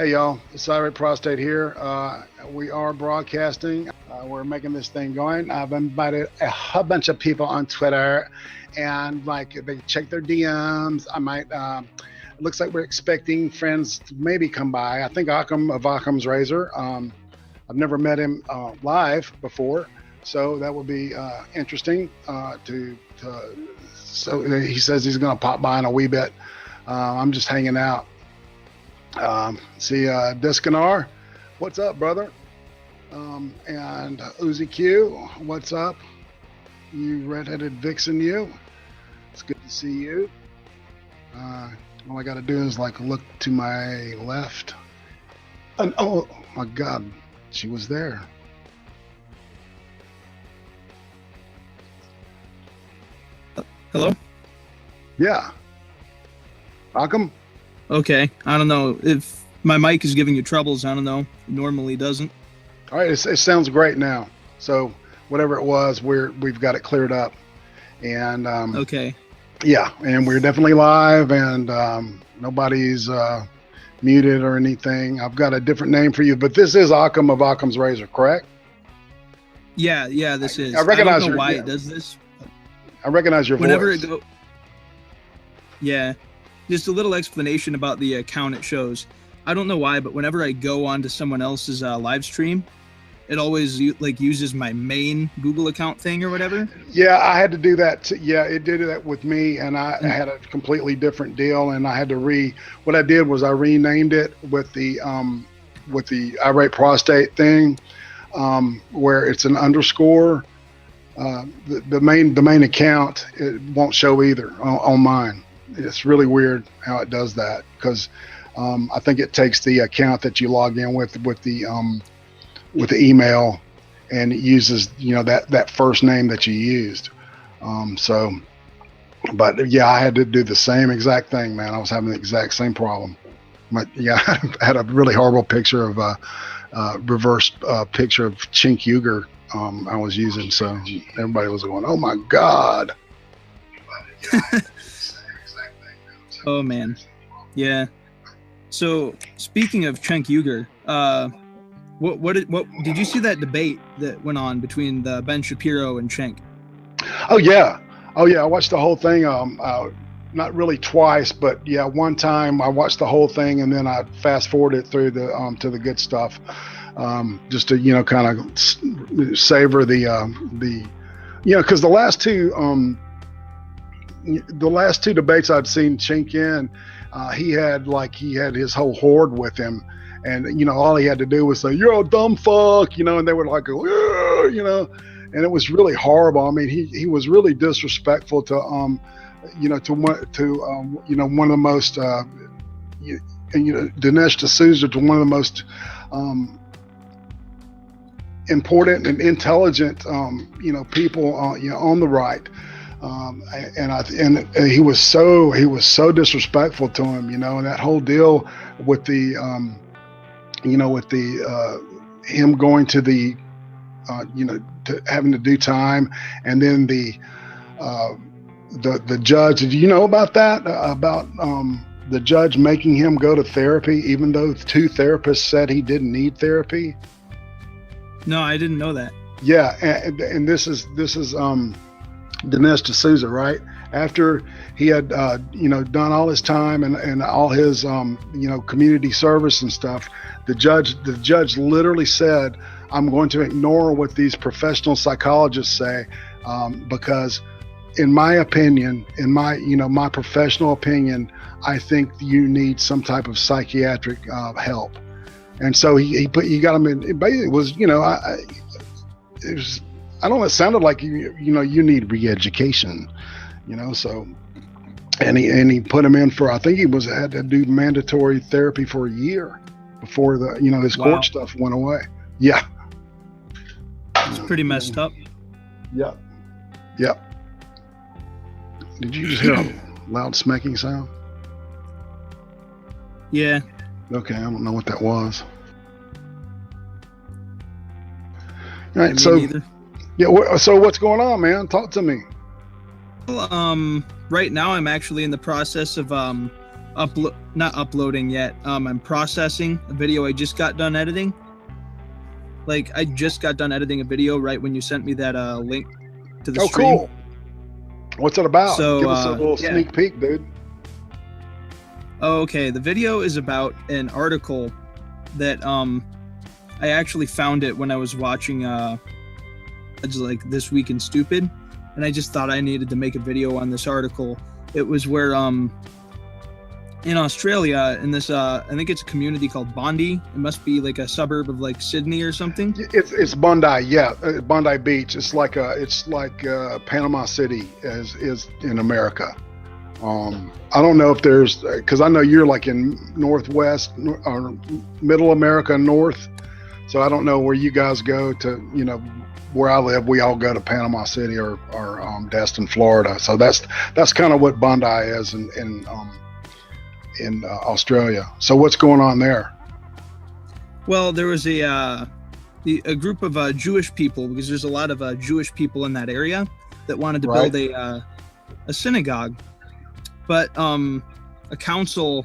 Hey y'all, it's Irate Prostate here. We are broadcasting. We're making this thing going. I've invited a whole bunch of people on Twitter, and like they check their DMs. I might. It looks like we're expecting friends to maybe come by. I think Occam of Occam's Razor. I've never met him live before, so that would be interesting. So he says he's going to pop by in a wee bit. I'm just hanging out. See Discanar, what's up, brother? And Uzi Q, what's up? You redheaded vixen, you. It's good to see you. All I gotta do is like look to my left. And oh my God, she was there. Hello? Yeah. Occam? Okay. I don't know if my mic is giving you troubles. I don't know. It normally doesn't. All right. It sounds great now. So whatever it was, we've got it cleared up. And okay. Yeah, and we're definitely live, and nobody's muted or anything. I've got a different name for you, but this is Occam of Occam's Razor, correct? Yeah, this is. I recognize I don't know why it does this. I recognize your Whenever voice. Yeah, just a little explanation about the account it shows. I don't know why, but whenever I go onto someone else's live stream, it always uses my main Google account thing or whatever. Yeah, I had to do that. Yeah, it did that with me, and I had a completely different deal, and I had to what I did was I renamed it with the Irate Prostate thing, where it's an underscore. The main account, it won't show either on mine. It's really weird how it does that, because I think it takes the account that you log in with the email, and it uses that first name that you used. But yeah, I had to do the same exact thing, man. I was having the exact same problem. I had a really horrible picture of reverse picture of Chink Uger I was using, so everybody was going, "Oh my God!" Oh man, yeah. So speaking of Chink Uger, what did you see that debate that went on between the Ben Shapiro and Chink? Oh yeah, I watched the whole thing. Not really twice, but yeah, one time I watched the whole thing, and then I fast forwarded through the to the good stuff, just to kind of savor the because the last two debates I'd seen Chink in, he had his whole horde with him. And all he had to do was say, "You're a dumb fuck," and they would like go, and it was really horrible. I mean, he was really disrespectful to one of the most Dinesh D'Souza, to one of the most important and intelligent people on the right. And he was so disrespectful to him, and that whole deal with the him going to the to having to do time, and then the judge. Did you know about that? About the judge making him go to therapy, even though two therapists said he didn't need therapy? No, I didn't know that. Yeah, and this is Dinesh D'Souza, right? After he had done all his time and all his community service and stuff, the judge literally said, "I'm going to ignore what these professional psychologists say, because in my opinion, my professional opinion, I think you need some type of psychiatric help." And so he got him in. Basically, it was I don't know. It sounded like you need re-education, So, and he put him in for, I think he had to do mandatory therapy for a year before his court stuff went away. Yeah, it's pretty messed up. Yeah. Did you just hear a loud smacking sound? Yeah. Okay, I don't know what that was. All right, so. Neither. Yeah. So what's going on, man? Talk to me. Well, right now I'm actually in the process of not uploading yet. I'm processing a video I just got done editing. Like, I just got done editing a video right when you sent me that link to the stream. Cool. What's it about? So, give us a little sneak peek, dude. Okay, the video is about an article that I actually found it when I was watching like This Week in Stupid, and I just thought I needed to make a video on this article. It was where in Australia, in this I think it's a community called Bondi. It must be like a suburb of like Sydney or something. It's Bondi, yeah, Bondi Beach. It's like Panama City is in America. I don't know if there's, because I know you're like in Northwest or Middle America North, so I don't know where you guys go to. You know, where I live, we all go to Panama City or Destin, Florida. So that's kind of what Bondi is in Australia. So what's going on there? Well, there was a group of Jewish people, because there's a lot of Jewish people in that area that wanted to build a synagogue, but a council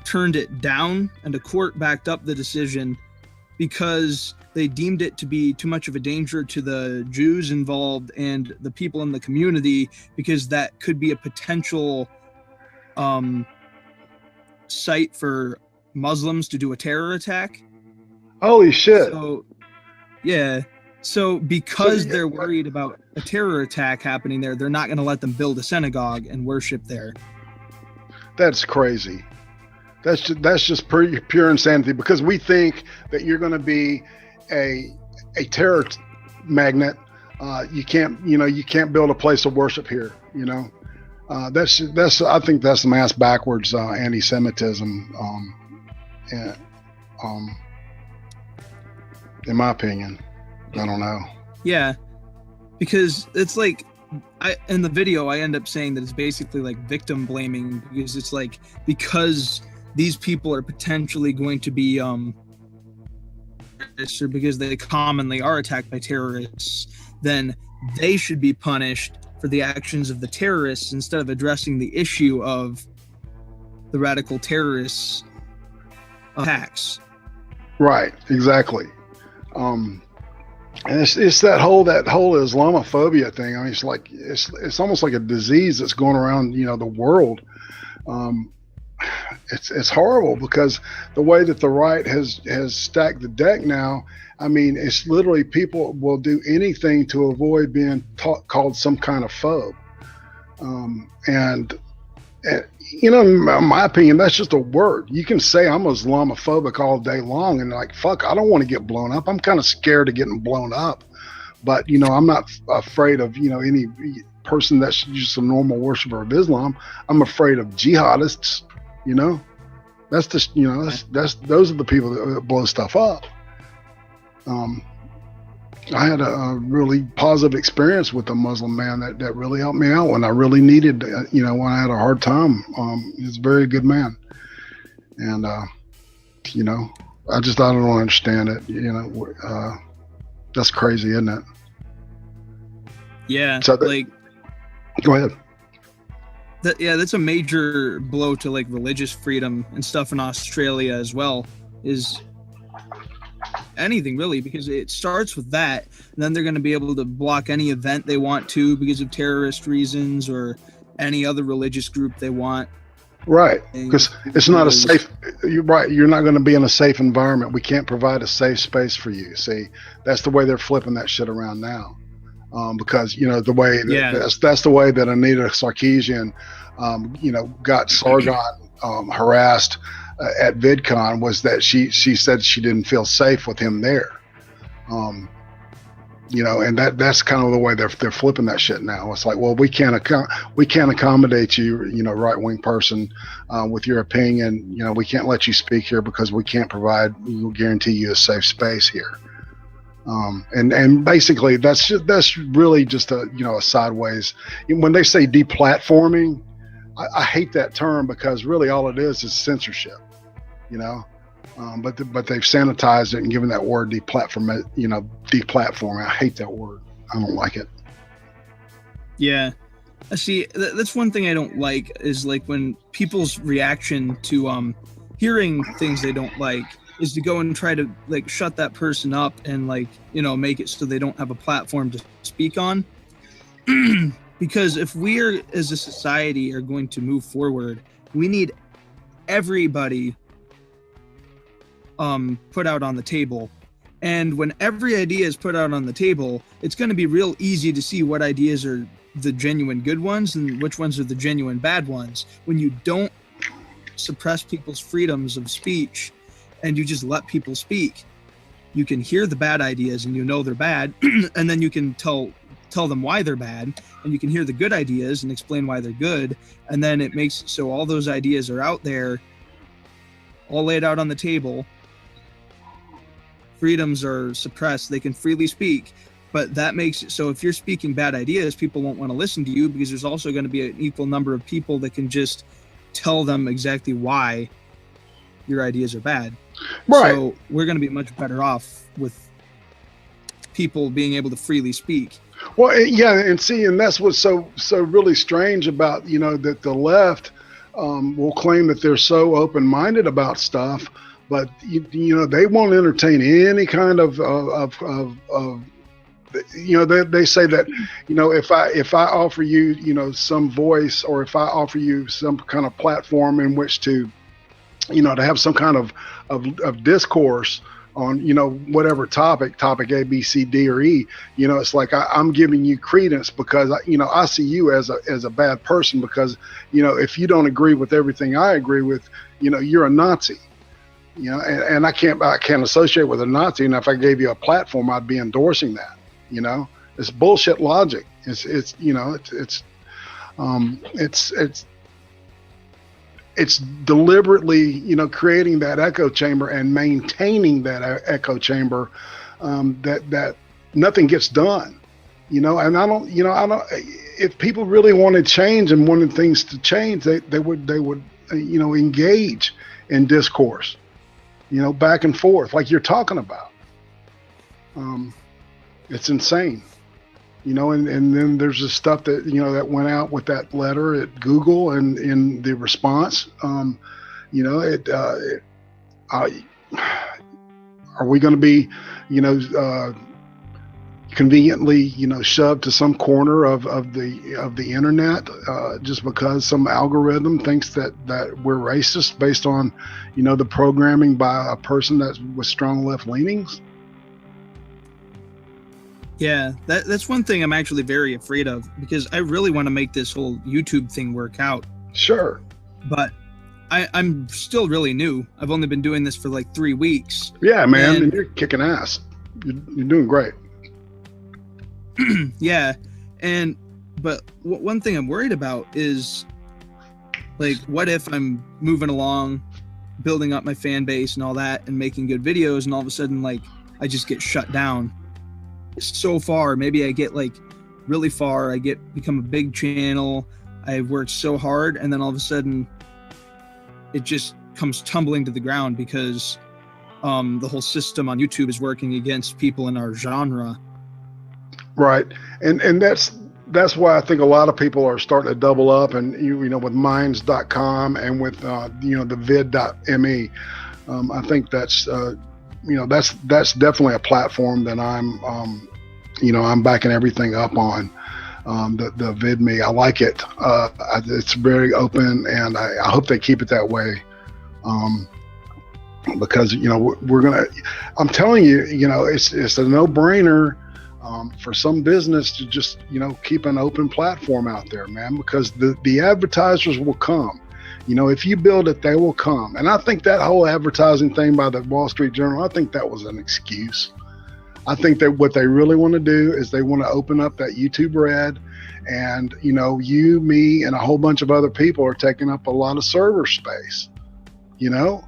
turned it down, and a court backed up the decision because they deemed it to be too much of a danger to the Jews involved and the people in the community, because that could be a potential site for Muslims to do a terror attack. Holy shit. So, yeah. So because they're worried about a terror attack happening there, they're not going to let them build a synagogue and worship there. That's crazy. That's just pure insanity, because we think that you're going to be a terror magnet. You can't build a place of worship here. You know, I think that's some ass backwards anti-Semitism. In my opinion. I don't know. Yeah, because it's like, in the video I end up saying that it's basically like victim blaming, because it's like, because these people are potentially going to be or because they commonly are attacked by terrorists, then they should be punished for the actions of the terrorists instead of addressing the issue of the radical terrorists attacks. Right, exactly. And it's that whole Islamophobia thing. I mean, it's like it's almost like a disease that's going around, you know, the world. It's horrible, because the way that the right has stacked the deck now. I mean, it's literally people will do anything to avoid being called some kind of phobe. And you know, in my opinion, that's just a word. You can say I'm Islamophobic all day long, and like, fuck, I don't want to get blown up. I'm kind of scared of getting blown up, but you know, I'm not afraid of, you know, any person that's just a normal worshiper of Islam. I'm afraid of jihadists. You know, that's just, you know, those are the people that blow stuff up. I had a really positive experience with a Muslim man that really helped me out when I really needed, you know, when I had a hard time. He's a very good man. And, you know, I don't understand it. You know, that's crazy, isn't it? Yeah. So go ahead. That's a major blow to like religious freedom and stuff in Australia as well, is anything really, because it starts with that, and then they're going to be able to block any event they want to because of terrorist reasons, or any other religious group they want. Right, because it's not a safe. You're right. You're not going to be in a safe environment. We can't provide a safe space for you. See, that's the way they're flipping that shit around now. Because, you know, the way that's the way that Anita Sarkeesian, you know, got Sargon harassed at VidCon, was that she said she didn't feel safe with him there. You know, and that's kind of the way they're flipping that shit now. It's like, well, we can't accommodate you, you know, right wing person with your opinion. You know, we can't let you speak here because we can't guarantee you a safe space here. And basically that's really just a, you know, a sideways. When they say deplatforming, I hate that term, because really all it is censorship, you know. But they've sanitized it and given that word deplatform, you know, deplatforming. I hate that word. I don't like it. Yeah, See, that's one thing I don't like, is like when people's reaction to hearing things they don't like is to go and try to like shut that person up and like, you know, make it so they don't have a platform to speak on. Because if we are, as a society, are going to move forward, we need everybody put out on the table. And when every idea is put out on the table, it's going to be real easy to see what ideas are the genuine good ones and which ones are the genuine bad ones. When you don't suppress people's freedoms of speech and you just let people speak, you can hear the bad ideas and you know they're bad, and then you can tell them why they're bad, and you can hear the good ideas and explain why they're good, and then it makes it so all those ideas are out there, all laid out on the table. Freedoms are suppressed, they can freely speak, but that makes it so if you're speaking bad ideas, people won't want to listen to you, because there's also going to be an equal number of people that can just tell them exactly why your ideas are bad. Right. So we're going to be much better off with people being able to freely speak. Well, yeah, and see, and that's what's so really strange about, you know, that the left will claim that they're so open-minded about stuff, but you know, they won't entertain any kind of you know, they say that, you know, if I offer you, you know, some voice, or if I offer you some kind of platform in which to, you know, to have some kind of discourse on, you know, whatever topic A, B, C, D, or E, you know, it's like I'm giving you credence because, you know, I see you as a bad person because, you know, if you don't agree with everything I agree with, you know, you're a Nazi, you know, and I can't associate with a Nazi. And if I gave you a platform, I'd be endorsing that, you know. It's bullshit logic. It's you know, it's deliberately, you know, creating that echo chamber and maintaining that echo chamber, that nothing gets done, you know. And I don't, if people really wanted change and wanted things to change, they would, you know, engage in discourse, you know, back and forth like you're talking about. It's insane. You know, and then there's the stuff that, you know, that went out with that letter at Google and in the response, you know, are we going to be, you know, conveniently, you know, shoved to some corner of the internet just because some algorithm thinks that we're racist based on, you know, the programming by a person that's with strong left leanings? Yeah, that's one thing I'm actually very afraid of, because I really want to make this whole YouTube thing work out. Sure. But I'm still really new. I've only been doing this for like 3 weeks. Yeah, man, and you're kicking ass. You're doing great. Yeah, but one thing I'm worried about is, like, what if I'm moving along, building up my fan base and all that, and making good videos, and all of a sudden, like, I just get shut down so far. Maybe I get like really far, become a big channel, I've worked so hard, and then all of a sudden it just comes tumbling to the ground because the whole system on YouTube is working against people in our genre. Right. And that's why I think a lot of people are starting to double up, and you know, with minds.com and with you know, the vid.me. I think that's you know, that's definitely a platform that I'm you know, I'm backing everything up on. The VidMe, I like it. It's very open, and I hope they keep it that way. Because, you know, I'm telling you, you know, it's a no-brainer for some business to just, you know, keep an open platform out there, man, because the advertisers will come. You know, if you build it, they will come. And I think that whole advertising thing by the Wall Street Journal, I think that was an excuse. I think that what they really want to do is they want to open up that YouTube Red, and, you know, you, me, and a whole bunch of other people are taking up a lot of server space, you know.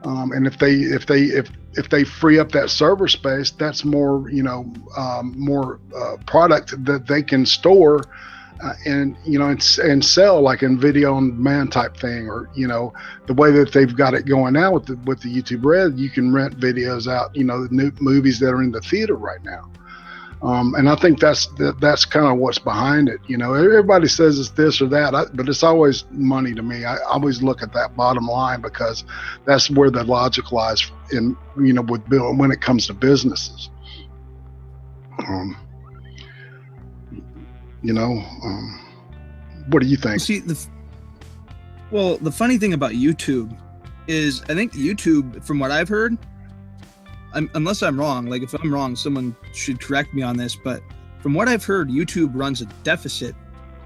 And if they free up that server space, that's more, you know, more product that they can store and, you know, and sell, like in video on demand type thing, or, you know, the way that they've got it going now with the YouTube Red, you can rent videos out, you know, the new movies that are in the theater right now. And I think that's kind of what's behind it. You know, everybody says it's this or that, but it's always money to me. I always look at that bottom line, because that's where the logic lies in, you know, with Bill when it comes to businesses. You know, what do you think? See, well, the funny thing about YouTube is, I think YouTube, from what I've heard, unless I'm wrong, like if I'm wrong, someone should correct me on this, but from what I've heard, YouTube runs a deficit.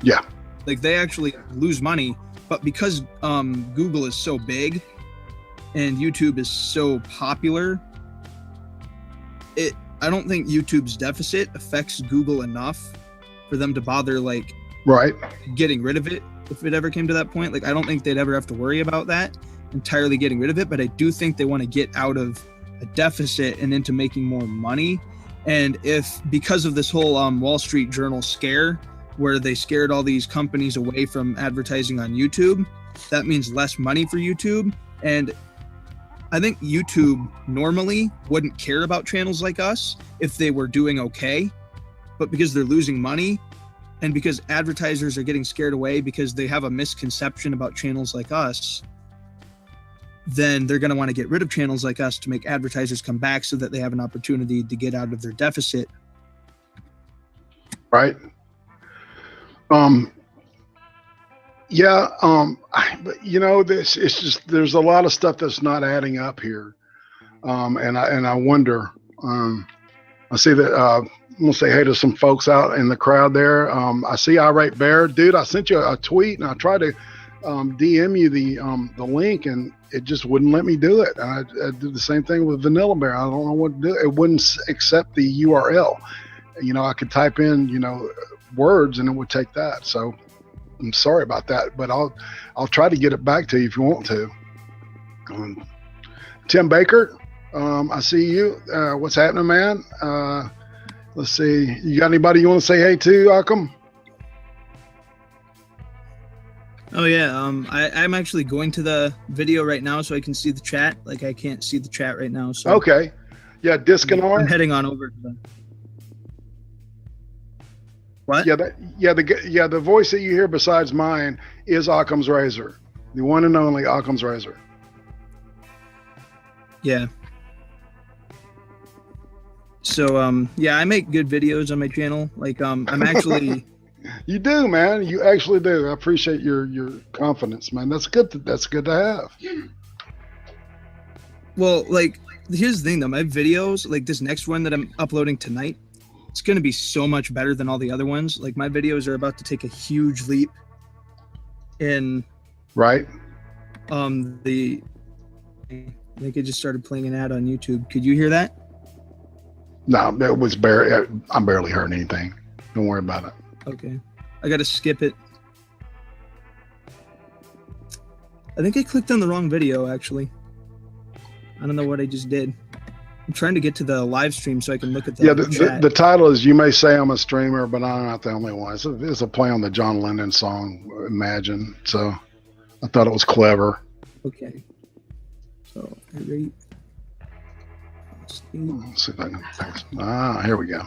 Yeah. Like they actually lose money, but because Google is so big and YouTube is so popular, I don't think YouTube's deficit affects Google enough for them to bother like getting rid of it if it ever came to that point. Like I don't think they'd ever have to worry about that, entirely getting rid of it, but I do think they want to get out of a deficit and into making more money. And if because of this whole Wall Street Journal scare where they scared all these companies away from advertising on YouTube, that means less money for YouTube. And I think YouTube normally wouldn't care about channels like us if they were doing okay, but because they're losing money and because advertisers are getting scared away because they have a misconception about channels like us, then they're going to want to get rid of channels like us to make advertisers come back so that they have an opportunity to get out of their deficit. Right. But you know, it's just, there's a lot of stuff that's not adding up here. And I wonder, I see that, I'm gonna say hey to some folks out in the crowd there. I see Irate Bear, dude, I sent you a tweet and I tried to DM you the link and it just wouldn't let me do it. I did the same thing with Vanilla Bear. I don't know what to do. It wouldn't accept the URL. You know, I could type in, you know, words and it would take that. So I'm sorry about that, but I'll try to get it back to you if you want to. Tim Baker, I see you. What's happening, man? Let's see. You got anybody you want to say hey to, Occam? Oh yeah, I'm actually going to the video right now so I can see the chat. Like I can't see the chat right now. So okay, yeah, Discanar. I'm heading on over to the. What? Yeah, the voice that you hear besides mine is Occam's Razor, the one and only Occam's Razor. Yeah. So yeah, I make good videos on my channel. Like I'm actually. You do, man. You actually do. I appreciate your confidence, man. That's good. That's good to have. Well, like here's the thing though. My videos, like this next one that I'm uploading tonight, it's going to be so much better than all the other ones. Like my videos are about to take a huge leap in right. I think it just started playing an ad on YouTube. Could you hear that? No, that was I'm barely hearing anything. Don't worry about it. Okay. I got to skip it. I think I clicked on the wrong video actually. I don't know what I just did. I'm trying to get to the live stream so I can look at the chat. The title is You May Say I'm a Streamer, but I'm not the only one. It's a play on the John Lennon song, Imagine. So I thought it was clever. Okay. So, Let's see if I can here we go.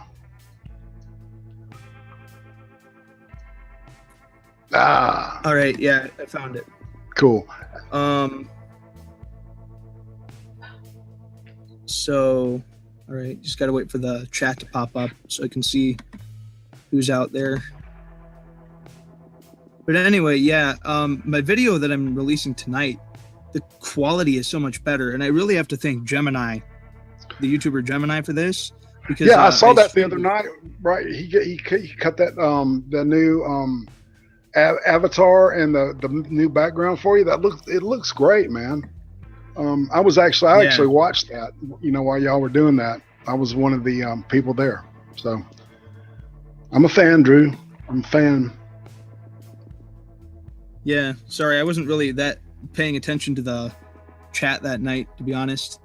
All right, yeah, I found it. Cool. So, all right, just got to wait for the chat to pop up so I can see who's out there. But anyway, yeah, my video that I'm releasing tonight, the quality is so much better. And I really have to thank Gemini, the YouTuber Gemini, for this. Because I saw that the other night, right? He cut that, the new avatar and the new background for you. It looks great, man. I actually watched that, you know, while y'all were doing that. I was one of the people there. So I'm a fan, Drew. I'm a fan. Yeah, sorry, I wasn't really that paying attention to the chat that night, to be honest.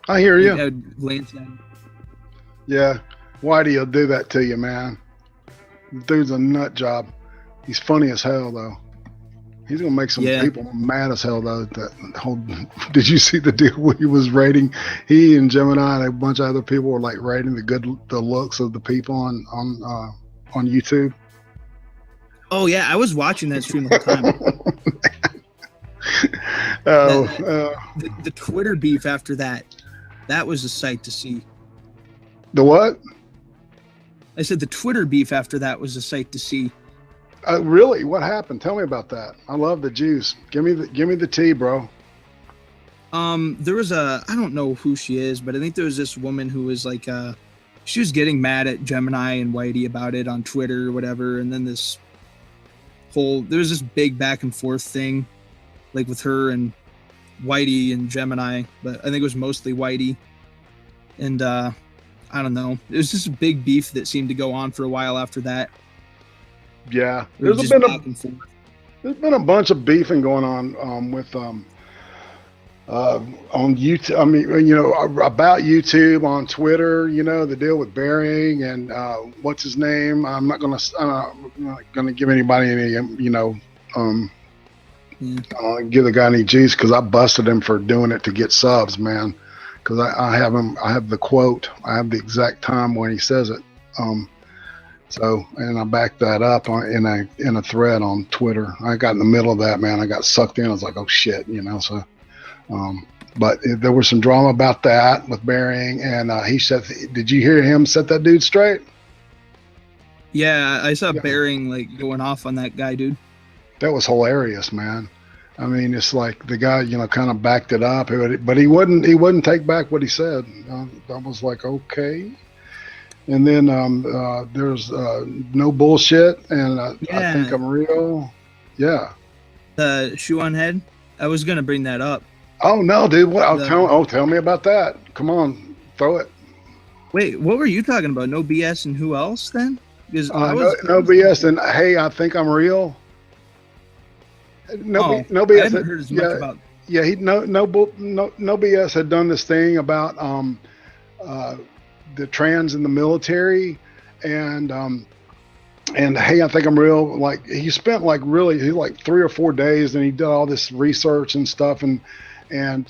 I hear you. I would glance at it. Yeah, why do you do that to you, man? Dude's a nut job. He's funny as hell, though. He's gonna make some people mad as hell though. That whole, did you see the deal where he was rating? He and Gemini and a bunch of other people were like rating the looks of the people on YouTube. Oh yeah, I was watching that stream the whole time. The Twitter beef after that was a sight to see. The what? I said the Twitter beef after that was a sight to see. Really? What happened? Tell me about that. I love the juice. Give me the tea, bro. There was I don't know who she is, but I think there was this woman who was like, she was getting mad at Gemini and Whitey about it on Twitter or whatever, and then there was this big back and forth thing, like with her and Whitey and Gemini, but I think it was mostly Whitey, and I don't know. It was just a big beef that seemed to go on for a while after that. Yeah, there's been a bunch of beefing going on with on YouTube. I mean, you know, about YouTube on Twitter. You know, the deal with Bearing and what's his name. I'm not gonna give anybody any, you know, give the guy any juice because I busted him for doing it to get subs, man. Because I have the quote. I have the exact time when he says it. So, and I backed that up in a thread on Twitter. I got in the middle of that, man. I got sucked in. I was like, oh shit, you know. So, but there was some drama about that with Bearing, and he said, did you hear him set that dude straight? Yeah, I saw Bearing like going off on that guy, dude. That was hilarious, man. I mean, it's like the guy, you know, kind of backed it up, but he wouldn't take back what he said. I was like, okay. And then there's no bullshit, and I think I'm real. Yeah. The shoe on head. I was gonna bring that up. Oh no, dude! What? Tell me about that. Come on, throw it. Wait, what were you talking about? No BS and who else then? Because no BS and hey, I think I'm real. No BS. I haven't heard as much about. Yeah, no BS had done this thing about the trans in the military, and hey, I think I'm real. Like he spent like 3 or 4 days, and he did all this research and stuff, and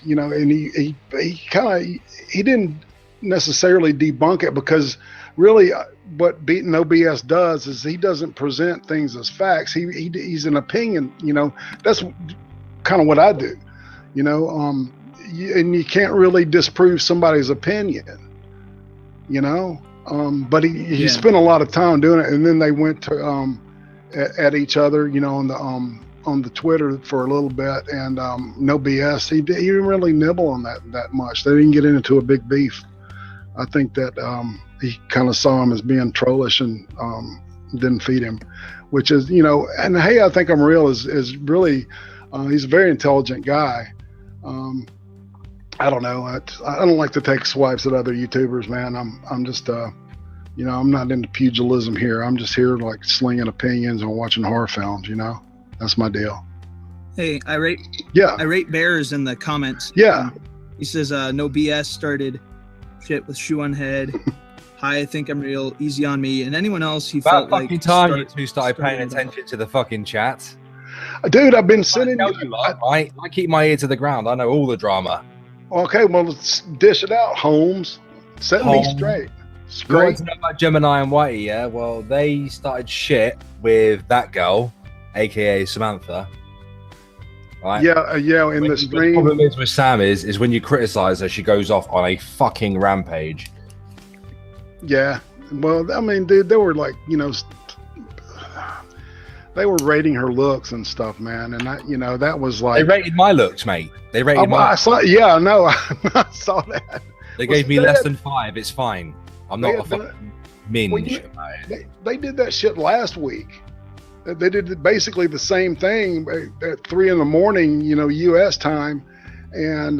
you know, and he didn't necessarily debunk it because really what No BS does is he doesn't present things as facts. He's an opinion. You know, that's kind of what I do. You know, and you can't really disprove somebody's opinion. You know, but he spent a lot of time doing it, and then they went to at each other, you know, on the Twitter for a little bit, and No BS. He didn't really nibble on that much. They didn't get into a big beef. I think that he kind of saw him as being trollish and didn't feed him, which is, you know, and hey, I think I'm real is really he's a very intelligent guy. I don't know. I don't like to take swipes at other YouTubers, man. I'm just, you know, I'm not into pugilism here. I'm just here like slinging opinions and watching horror films. You know, that's my deal. Hey, Irate Bear is in the comments. Yeah, he says, "No BS started shit with shoe on head. Hi, I think I'm real. Easy on me." And anyone else he felt like fucking time you two started paying attention to the fucking chat. Dude, I've been sitting. I keep my ear to the ground. I know all the drama. Okay, well, let's dish it out, Holmes. Set me straight. You want to know about Gemini and Whitey, yeah? Well, they started shit with that girl, aka Samantha. Right? Yeah, in the stream. The problem is with Sam is when you criticize her, she goes off on a fucking rampage. Yeah, well, I mean, dude, they were like, you know, they were rating her looks and stuff, man, and that, you know, that was like they rated my looks, mate. They rated my. I saw that. They gave me less than 5. It's fine. I'm not a fucking minge. They did that shit last week. They did basically the same thing at 3 a.m, you know, U.S. time, and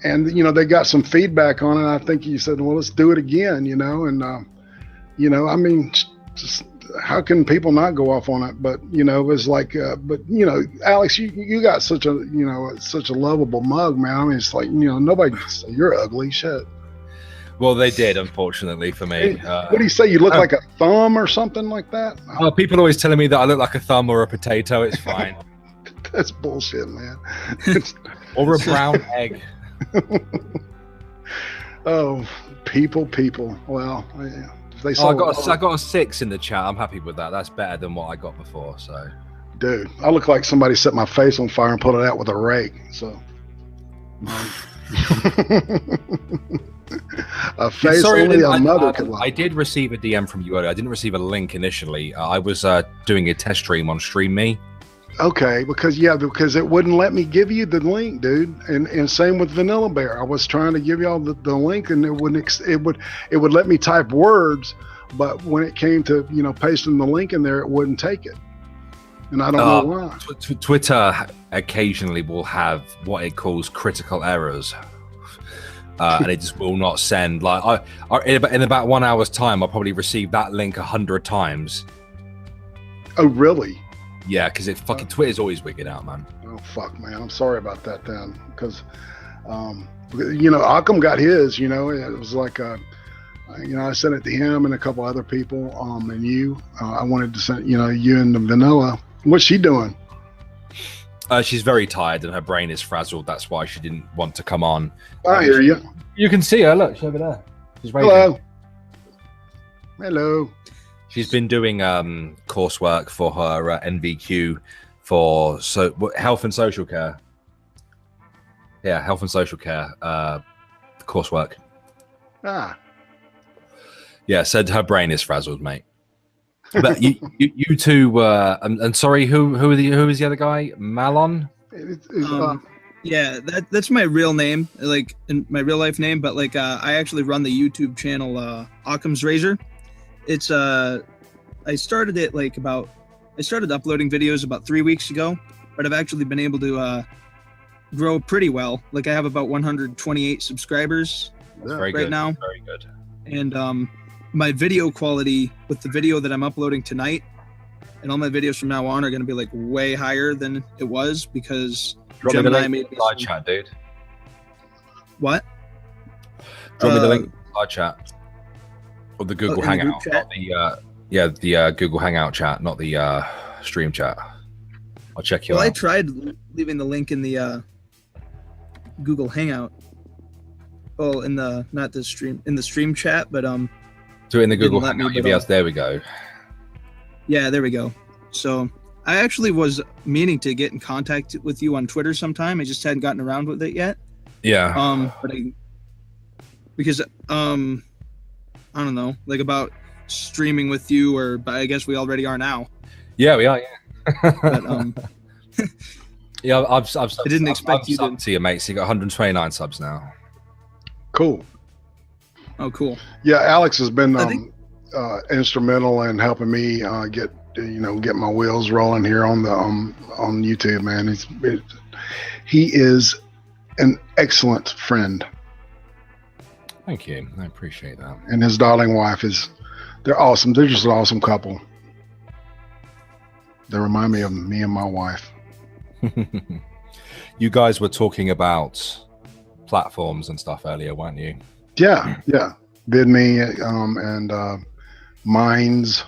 you know, they got some feedback on it. I think you said, well, let's do it again, you know, and you know, I mean, just how can people not go off on it? But you know, it was like, but you know, Alex, you got such a, you know, such a lovable mug, man. I mean, it's like, you know, nobody can say you're ugly, shit. Well, they did, unfortunately for me. What do you say? You look like a thumb or something like that? Oh, people are always telling me that I look like a thumb or a potato. It's fine. That's bullshit, man. Or a brown egg. Oh, people. Well, yeah. They I got a 6 in the chat. I'm happy with that. That's better than what I got before. So, dude, I look like somebody set my face on fire and put it out with a rake. So, a face only a mother could love. I did receive a DM from you earlier. I didn't receive a link initially. I was doing a test stream on Stream Me. Okay, because it wouldn't let me give you the link, dude. And same with Vanilla Bear. I was trying to give y'all the link, and it would let me type words, but when it came to pasting the link in there, it wouldn't take it. And I don't know why. Twitter occasionally will have what it calls critical errors. And it just will not send. Like in about 1 hour's time, I'll probably receive that link 100 times. Oh, really? Yeah, because Twitter's always wicked out, man. Oh fuck, man! I'm sorry about that then, because Occam got his. It was like I sent it to him and a couple other people, and you. I wanted to send you and the Vanilla. What's she doing? She's very tired and her brain is frazzled. That's why she didn't want to come on. I hear you. You can see her. Look, she's over there. She's waiting. Hello. She's been doing coursework for her NVQ for health and social care. Yeah, health and social care coursework. Yeah, said her brain is frazzled, mate. But you two and sorry, who is the other guy? Malon? Yeah, that's my real name, like in my real life name. But like I actually run the YouTube channel Occam'S Razor. It's I started it I started uploading videos about 3 weeks ago, but I've actually been able to grow pretty well. Like I have about 128 subscribers right now. Very good. And my video quality with the video that I'm uploading tonight and all my videos from now on are going to be like way higher than it was because Gemini made me live chat, dude. What? Drop me the link live chat. Or the Google Hangout, not the Google Hangout chat, not the stream chat. I'll check you out. I tried leaving the link in the Google Hangout. Well, in the stream chat, but do it in the Google Hangout. There we go. Yeah, there we go. So I actually was meaning to get in contact with you on Twitter sometime. I just hadn't gotten around with it yet. Yeah. But because I don't know, like about streaming with you, but I guess we already are now. Yeah, we are. Yeah. But, yeah, I didn't expect you to you, mate. So you got 129 subs now. Cool. Oh, cool. Yeah, Alex has been instrumental in helping me get my wheels rolling here on the on YouTube, man. He is an excellent friend. Thank you. I appreciate that. And his darling wife they're awesome. They're just an awesome couple. They remind me of me and my wife. You guys were talking about platforms and stuff earlier, weren't you? Yeah. VidMe and Minds.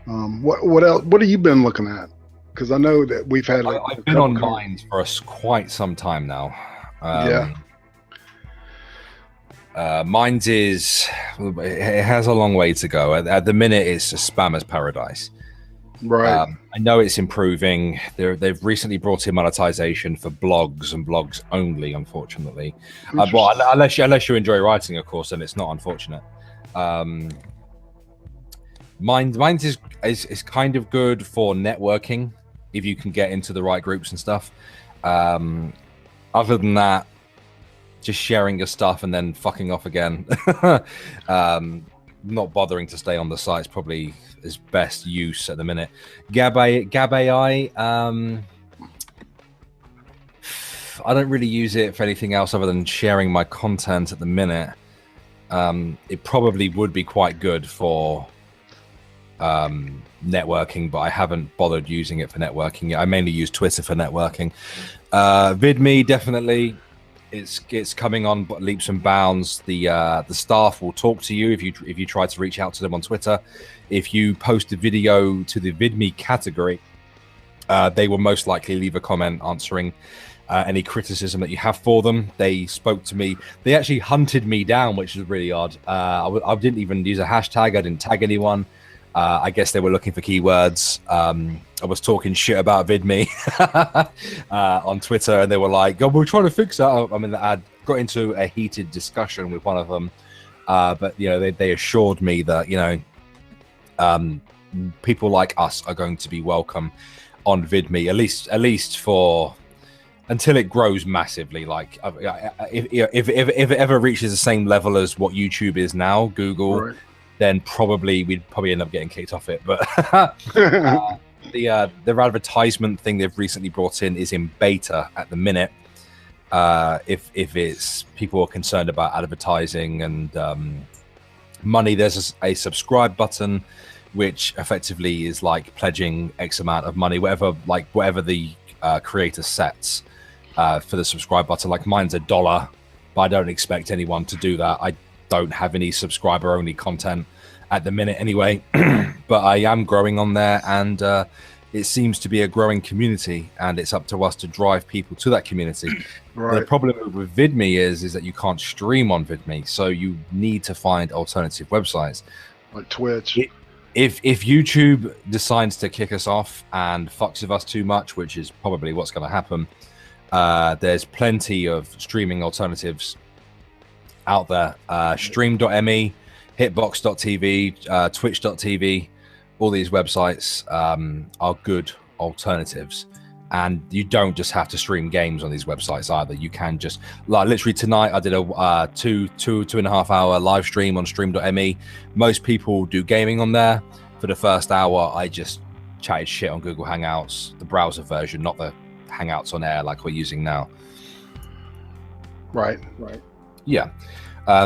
What else? What have you been looking at? Because I know that we've had. I've been on Minds for quite some time now. Minds it has a long way to go. At the minute, it's a spammer's paradise. Right. I know it's improving. They've recently brought in monetization for blogs and blogs only, unfortunately. Well, unless you enjoy writing, of course, and it's not unfortunate. Minds is kind of good for networking if you can get into the right groups and stuff. Other than that, just sharing your stuff and then fucking off again. Not bothering to stay on the site is probably his best use at the minute. Gab AI, I don't really use it for anything else other than sharing my content at the minute. It probably would be quite good for networking, but I haven't bothered using it for networking yet. I mainly use Twitter for networking. VidMe, definitely. It's coming on leaps and bounds. The staff will talk to you if you try to reach out to them on Twitter. If you post a video to the VidMe category, they will most likely leave a comment answering any criticism that you have for them. They spoke to me. They actually hunted me down, which is really odd. I didn't even use a hashtag. I didn't tag anyone. I guess they were looking for keywords. I was talking shit about VidMe on Twitter, and they were like, "Oh, we're trying to fix that." I mean, I got into a heated discussion with one of them, but you know, they assured me that, you know, people like us are going to be welcome on VidMe, at least for until it grows massively. Like, if it ever reaches the same level as what YouTube is now, Google. Right. Then we'd probably end up getting kicked off it. But their advertisement thing they've recently brought in is in beta at the minute. If it's people are concerned about advertising and money, there's a subscribe button, which effectively is like pledging X amount of money, whatever the creator sets for the subscribe button. Like mine's $1, but I don't expect anyone to do that. I don't have any subscriber only content at the minute anyway, but I am growing on there, and it seems to be a growing community, and it's up to us to drive people to that community. Right. The problem with VidMe is that you can't stream on VidMe, so you need to find alternative websites like Twitch. If YouTube decides to kick us off and fucks with us too much, which is probably what's going to happen, there's plenty of streaming alternatives out there. Stream.me, hitbox.tv, twitch.tv, all these websites are good alternatives, and you don't just have to stream games on these websites either. You can just, like, literally tonight I did a two and a half hour live stream on stream.me. Most people do gaming on there. For the first hour I just chatted shit on Google Hangouts, the browser version, not the Hangouts on air like we're using now. Right. Yeah.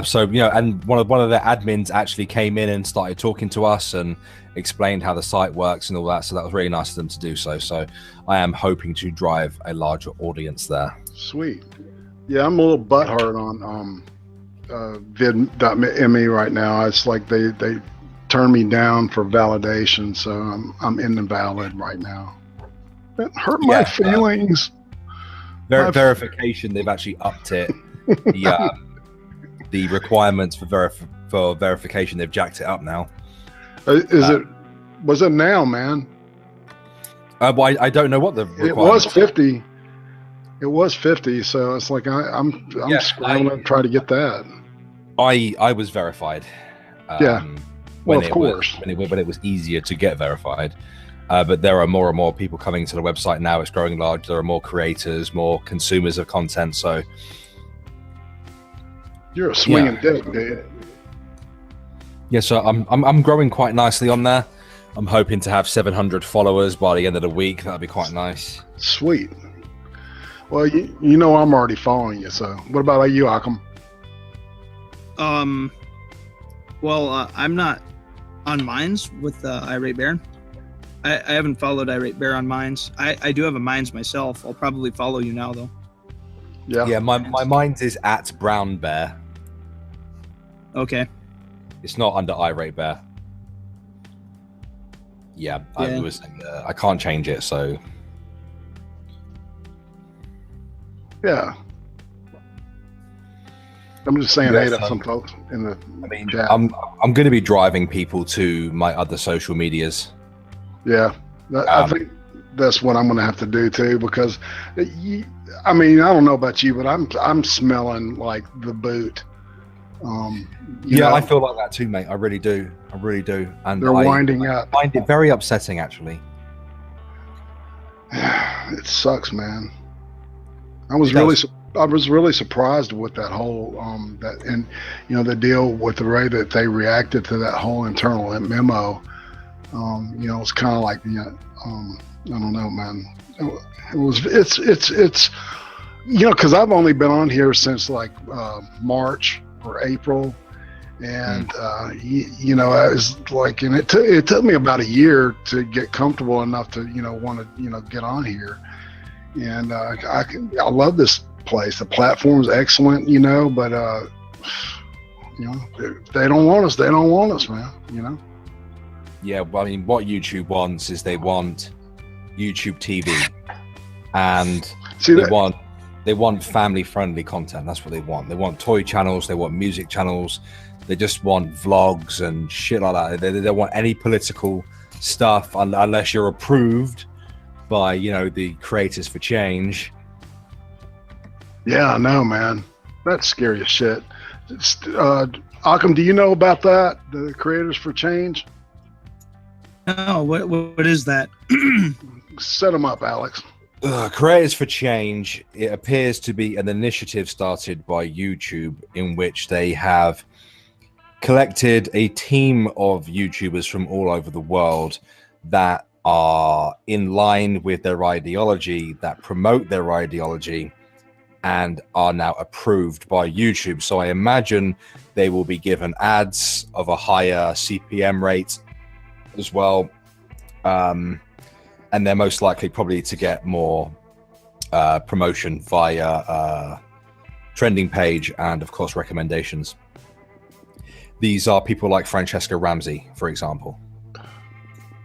So, you know, and one of the admins actually came in and started talking to us and explained how the site works and all that. So that was really nice of them to do so. So I am hoping to drive a larger audience there. Sweet. Yeah, I'm a little butthurt on vid.me right now. It's like they turned me down for validation, so I'm invalid right now. That hurt my feelings. Verification, they've actually upped it. The requirements for verification, they've jacked it up now. Was it now, man? Well, I don't know what the it was 50. It was 50, so it's like I'm scrambling to try to get that. I was verified. Well, of course. When it was easier to get verified. But there are more and more people coming to the website now. It's growing large. There are more creators, more consumers of content. So you're a swinging dick, dude. Yeah, so I'm growing quite nicely on there. I'm hoping to have 700 followers by the end of the week. That'd be quite nice. Sweet. Well, you know I'm already following you. So what about you, Occam? Well, I'm not on Mines with Irate Bear. I haven't followed Irate Bear on Mines. I do have a Mines myself. I'll probably follow you now, though. Yeah, my Mines is at Brown Bear. Okay. It's not under Irate Bear. Yeah. I can't change it, so. Yeah. I'm just saying hey to some folks in the chat. I'm going to be driving people to my other social medias. Yeah, I think that's what I'm going to have to do too, because I mean, I don't know about you, but I'm smelling like the boot. I feel like that too, mate. I really do. And they're winding up. I find it very upsetting, actually. It sucks, man. I was really surprised with that whole the deal with the way that they reacted to that whole internal memo. It's kind of like I don't know, man. It's because I've only been on here since like March or April, and I was like, and it took me about a year to get comfortable enough to want to get on here, and I love this place. The platform's excellent, you know, but you know, if they don't want us, they don't want us, man. You know. Yeah, well, I mean, what YouTube wants is they want YouTube TV, and they want family-friendly content. That's what they want. They want toy channels. They want music channels. They just want vlogs and shit like that. They don't want any political stuff unless you're approved by, you know, the Creators for Change. Yeah, I know, man. That's scary as shit. Occam, do you know about that? The Creators for Change? No, what is that? Set them up, Alex. Creators for Change, it appears to be an initiative started by YouTube in which they have collected a team of YouTubers from all over the world that are in line with their ideology, that promote their ideology, and are now approved by YouTube. So I imagine they will be given ads of a higher CPM rate as well. And they're most likely probably to get more promotion via trending page and, of course, recommendations. These are people like Francesca Ramsey, for example.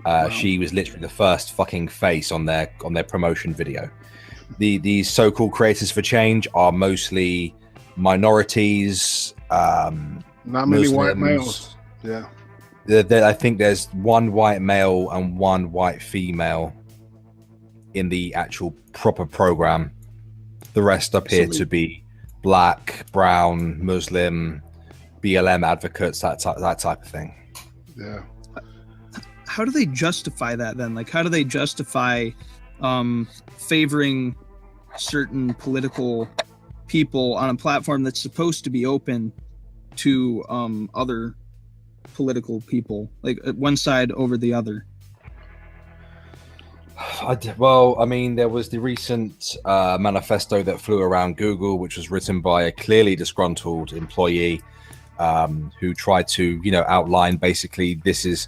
Wow. She was literally the first fucking face on their promotion video. These so-called Creators for Change are mostly minorities, not many Muslims. white males. Yeah. I think there's one white male and one white female in the actual proper program. The rest appear to be black, brown, Muslim, BLM advocates, that type of thing. Yeah. How do they justify that then? Like, how do they justify favoring certain political people on a platform that's supposed to be open to other political people, like one side over the other? Well, I mean, there was the recent manifesto that flew around Google, which was written by a clearly disgruntled employee who tried to, you know, outline basically this is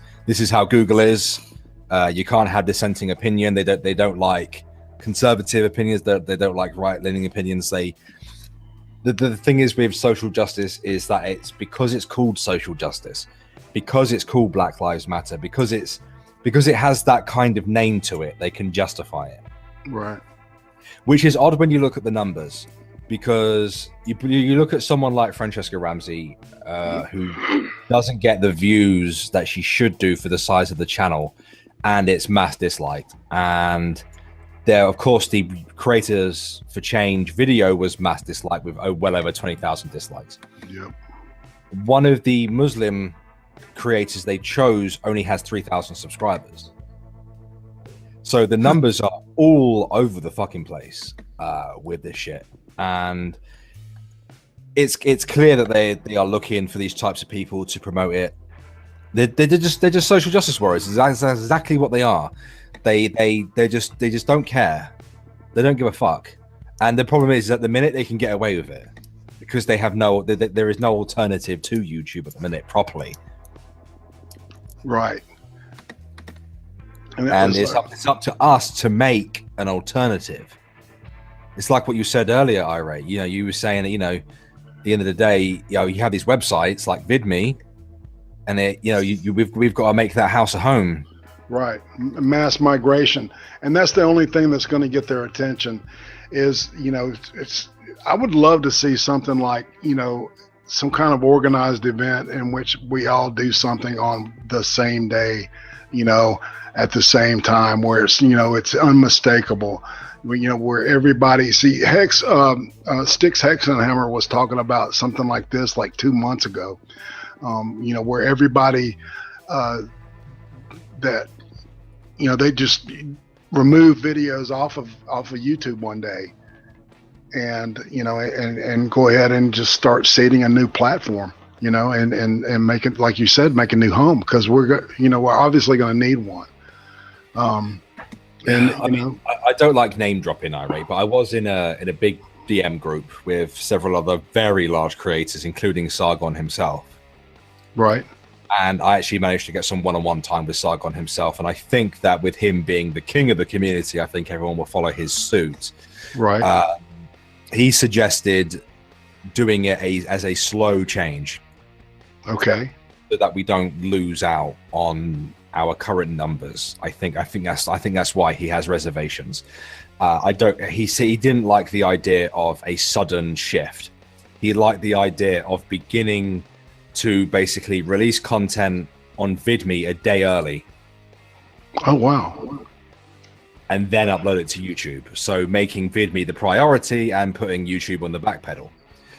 how Google is. You can't have dissenting opinion. They don't like conservative opinions. They don't like right-leaning opinions. The thing is with social justice is that it's because it's called social justice, because it's called Black Lives Matter, because it has that kind of name to it, they can justify it. Right. Which is odd when you look at the numbers, because you look at someone like Francesca Ramsey, who doesn't get the views that she should do for the size of the channel, and it's mass disliked. And there, of course, the Creators for Change video was mass disliked with well over 20,000 dislikes. Yep. One of the Muslim creators they chose only has 3,000 subscribers. So the numbers are all over the fucking place with this shit. And it's clear that they are looking for these types of people to promote it. They're just social justice warriors. That's exactly what they are. They just don't care. They don't give a fuck. And the problem is, at the minute, they can get away with it because they have there is no alternative to YouTube at the minute properly. Right. And it's up to us to make an alternative. It's like what you said earlier, Irate. You know, you were saying that, you know, at the end of the day, you know, you have these websites like VidMe, and we've got to make that house a home. Right. Mass migration. And that's the only thing that's going to get their attention is, you know, I would love to see something like, you know, some kind of organized event in which we all do something on the same day, you know, at the same time, where it's, you know, it's unmistakable, you know, where everybody Sticks Hexenhammer was talking about something like this like 2 months ago, you know, where everybody that, you know, they just remove videos off of YouTube one day, and, you know, and go ahead and just start seeding a new platform, you know, and make it, like you said, make a new home, because we're obviously going to need one. And I mean, I don't like name dropping, Irate, but I was in a big DM group with several other very large creators, including Sargon himself. Right. And I actually managed to get some one-on-one time with Sargon himself. And I think that with him being the king of the community, I think everyone will follow his suit. Right. he suggested doing it as a slow change. Okay. So that we don't lose out on our current numbers. I think that's why he has reservations. He didn't like the idea of a sudden shift. He liked the idea of beginning to basically release content on VidMe a day early. Oh, wow. And then upload it to YouTube. So making VidMe the priority and putting YouTube on the back pedal.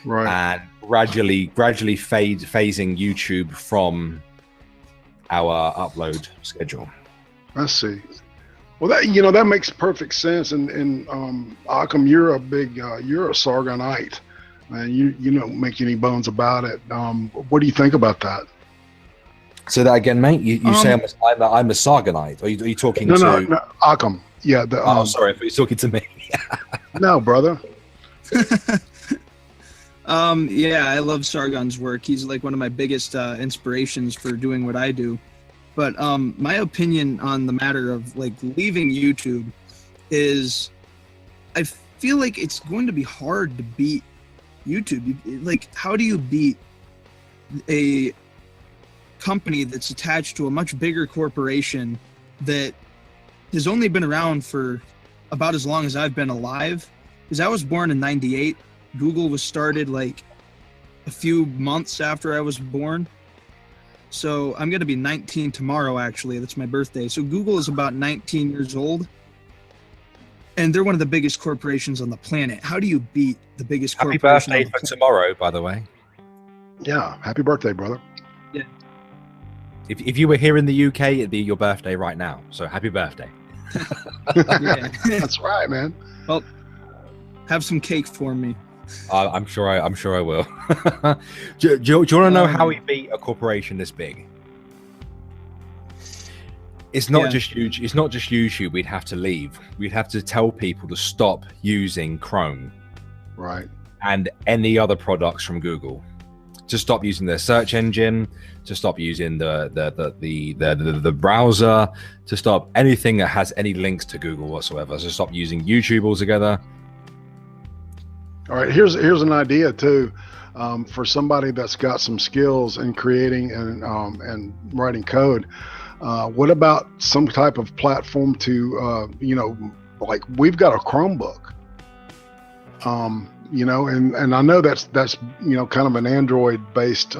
Right. And gradually phasing YouTube from our upload schedule. I see. Well, that makes perfect sense. And Occam, you're a Sargonite, and you don't make any bones about it. What do you think about that? Say that again, mate. You say I'm a Sargonite. Are you talking to? No, Occam. Yeah. Sorry, if you're talking to me. No, brother. Yeah, I love Sargon's work. He's like one of my biggest inspirations for doing what I do. But my opinion on the matter of like leaving YouTube is, I feel like it's going to be hard to beat YouTube. Like, how do you beat a company that's attached to a much bigger corporation that has only been around for about as long as I've been alive? Because I was born in '98. Google was started like a few months after I was born. So I'm going to be 19 tomorrow, actually. That's my birthday. So Google is about 19 years old. And they're one of the biggest corporations on the planet. How do you beat the biggest corporation? Happy birthday for tomorrow, by the way. Yeah, happy birthday, brother. Yeah. If you were here in the UK, it'd be your birthday right now. So happy birthday. Yeah. That's right, man. Well, have some cake for me. I'm sure I will. do you want to know how we beat a corporation this big? It's not just huge. It's not just YouTube. We'd have to leave. We'd have to tell people to stop using Chrome, right, and any other products from Google. To stop using their search engine. To stop using the browser. To stop anything that has any links to Google whatsoever. So stop using YouTube altogether. All right, here's an idea too, for somebody that's got some skills in creating and writing code. What about some type of platform to, like we've got a Chromebook, and I know that's kind of an Android-based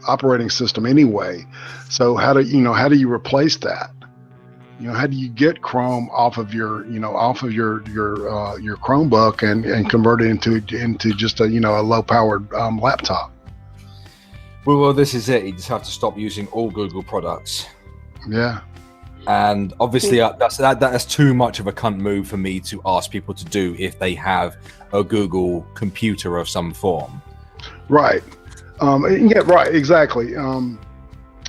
operating system anyway. So how do you replace that? How do you get Chrome off of your Chromebook and convert it into just a low powered laptop? Well, this is it. You just have to stop using all Google products. Yeah. And obviously, that's too much of a cunt move for me to ask people to do if they have a Google computer of some form. Right. Yeah. Right. Exactly.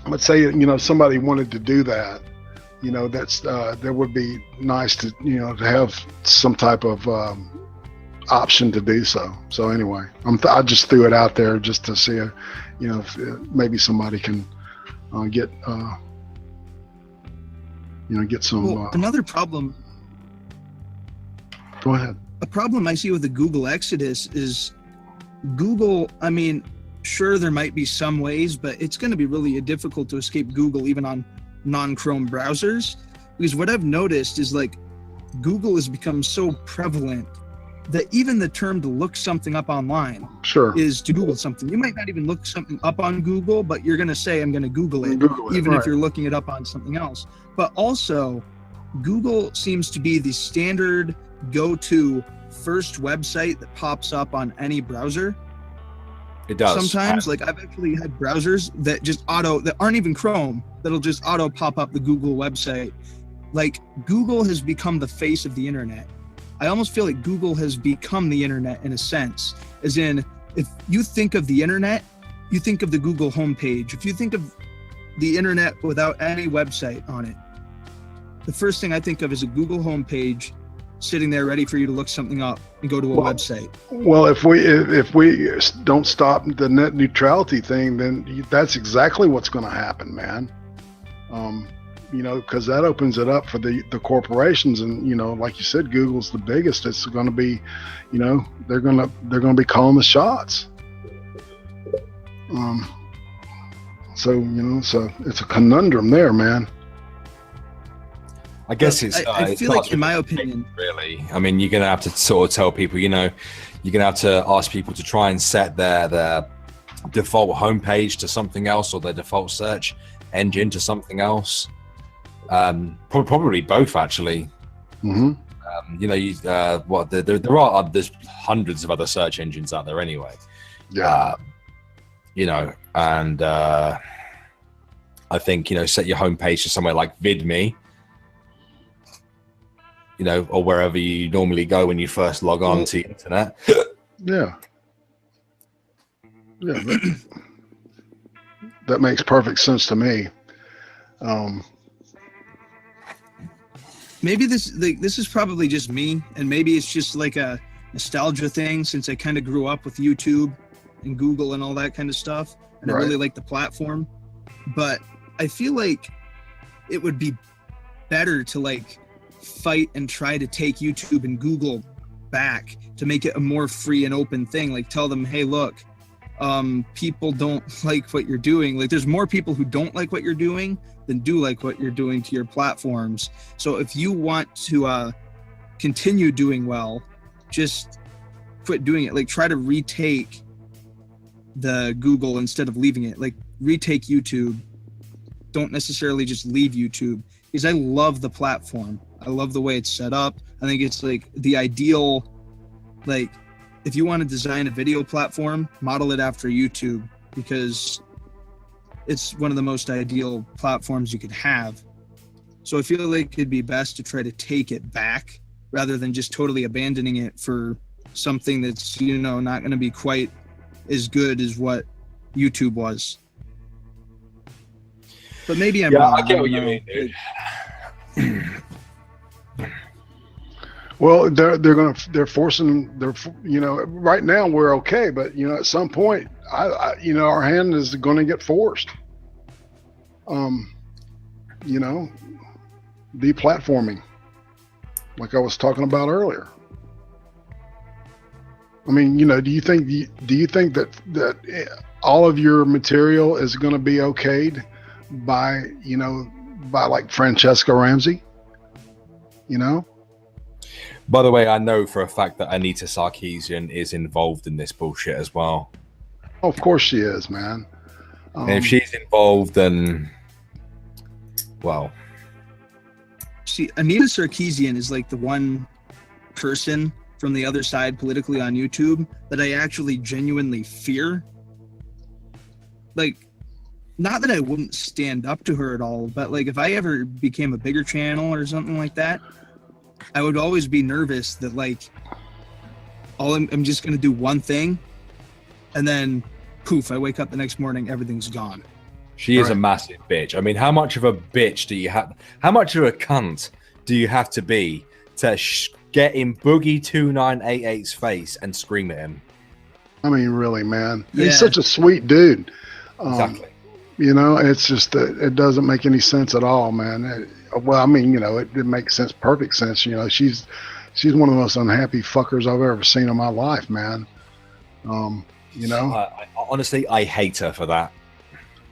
Let's say somebody wanted to do that. That's that would be nice to to have some type of option to do so. So anyway, I just threw it out there just to see if maybe somebody can get some. Well, another problem. Go ahead. A problem I see with the Google Exodus is Google. I mean, sure, there might be some ways, but it's going to be really difficult to escape Google even on non-Chrome browsers, because what I've noticed is like Google has become so prevalent that even the term to look something up online is to Google something. You might not even look something up on Google, but you're going to say, I'm going to Google it, even if you're looking it up on something else. But also, Google seems to be the standard go-to first website that pops up on any browser. It does. Sometimes, like I've actually had browsers that aren't even Chrome, that'll just auto pop up the Google website. Like Google has become the face of the internet. I almost feel like Google has become the internet in a sense, as in if you think of the internet, you think of the Google homepage. If you think of the internet without any website on it, the first thing I think of is a Google homepage sitting there ready for you to look something up and go to a website. Well, if we don't stop the net neutrality thing, then that's exactly what's going to happen, man. you know, because that opens it up for the corporations, and you know, like you said, Google's the biggest. It's going to be, you know, they're going to be calling the shots. So you know, so it's a conundrum there, man. I guess it's. I feel like, in my opinion, really, I mean, you're going to have to sort of tell people, you know, you're going to have to ask people to try and set their default homepage to something else, or their default search engine to something else. Probably both, actually. Mm-hmm. You know, there's hundreds of other search engines out there anyway. Yeah. You know, and I think, you know, set your homepage to somewhere like VidMe, you know, or wherever you normally go when you first log on to the internet. Yeah. Yeah. That makes perfect sense to me. Maybe this is probably just me, and maybe it's just like a nostalgia thing, since I kind of grew up with YouTube and Google and all that kind of stuff, and I really like the platform. But I feel like it would be better to like fight and try to take YouTube and Google back, to make it a more free and open thing. Like, tell them, hey, look, people don't like what you're doing. Like, there's more people who don't like what you're doing than do like what you're doing to your platforms. So if you want to continue doing well, just quit doing it. Like, try to retake the Google instead of leaving it. Like, retake YouTube. Don't necessarily just leave YouTube, because I love the platform. I love the way it's set up. I think it's like the ideal, like, if you want to design a video platform, model it after YouTube, because it's one of the most ideal platforms you could have. So I feel like it'd be best to try to take it back rather than just totally abandoning it for something that's, you know, not going to be quite as good as what YouTube was. But maybe I'm wrong. I get what you mean, dude. Well, they're forcing, you know, right now we're okay, but you know, at some point, you know, our hand is going to get forced. You know, deplatforming, like I was talking about earlier. I mean, you know, do you think that all of your material is going to be okayed by, you know, by like Francesca Ramsey? You know. By the way, I know for a fact that Anita Sarkeesian is involved in this bullshit as well. Oh, of course she is, man. And if she's involved, then, well. See, Anita Sarkeesian is like the one person from the other side politically on YouTube that I actually genuinely fear. Like, not that I wouldn't stand up to her at all, but like if I ever became a bigger channel or something like that, I would always be nervous that like I'm just going to do one thing and then poof, I wake up the next morning, everything's gone. She is a massive bitch. I mean, how much of a bitch do you have? How much of a cunt do you have to be to get in Boogie 2988's face and scream at him? I mean, really, man. Yeah. He's such a sweet dude. Exactly. You know, it's just that it doesn't make any sense at all, man. Well, I mean, you know, it makes sense, perfect sense. You know, she's one of the most unhappy fuckers I've ever seen in my life, man. You know, I honestly, I hate her for that.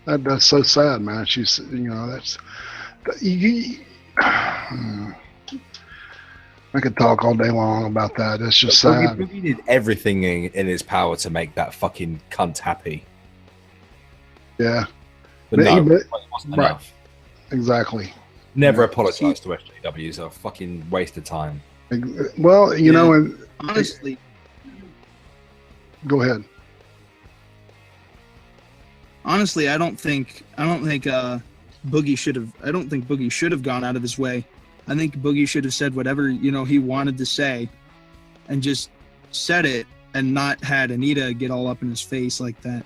That's so sad, man. She's, you know, I could talk all day long about that. It's just sad. Boogie did everything in his power to make that fucking cunt happy. Yeah. But no, it wasn't enough. Exactly. Never apologize to SJWs. They're a fucking waste of time. Well, you know, and honestly, go ahead. Honestly, I don't think Boogie should have gone out of his way. I think Boogie should have said whatever, you know, he wanted to say and just said it and not had Anita get all up in his face like that.